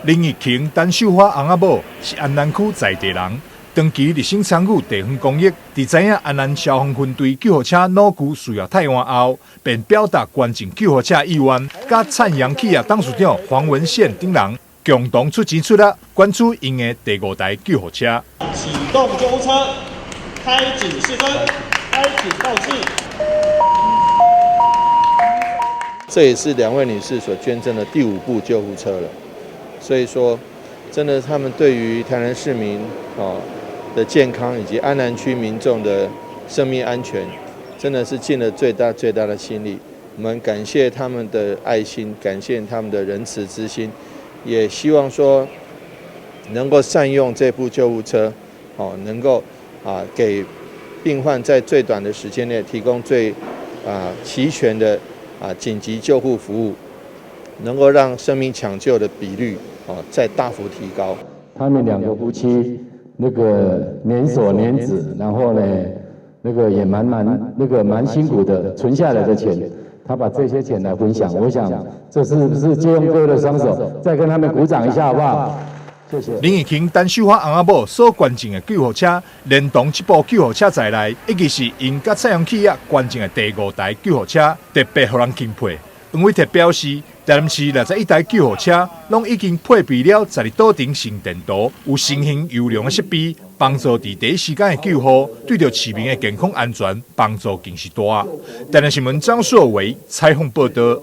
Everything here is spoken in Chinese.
林义庆、陈秀花翁仔某是安南区在地人，长期热心参与地方公益。伫知影安南消防分队救护车脑区需要汰换后，便表达关进救护车意愿，甲灿阳企业董事长黄文宪等人共同出钱出力，捐出因的第5台救护车。启动救护车，开警示灯，开警报器。这也是2位女士所捐赠的第5部救护车了。所以说，真的他们对于台南市民的健康以及安南区民众的生命安全，真的是尽了最大的心力。我们感谢他们的爱心，感谢他们的仁慈之心，也希望说能够善用这部救护车，能够给病患在最短的时间内提供最齐全的紧急救护服务，能够让生命抢救的比率再大幅提高。他们2个夫妻那个年所年子，然后呢，那个也蛮辛苦的，存下来的钱，他把这些钱来分享。我想这是不是借用各位的双手，再跟他们鼓掌一下好不好？谢谢。林义庆、陈秀花翁仔某所捐赠的救护车，连同这部救护车在内，已经是因甲灿阳企业捐赠的第5台救护车，特别予人钦佩。黄伟特表示，台南市61台救护车，拢已经配备了12度顶心电图，有新型优良的设备，帮助伫第一时间的救护，对着市民的健康安全帮助更是大。台南新闻张硕伟采访报道。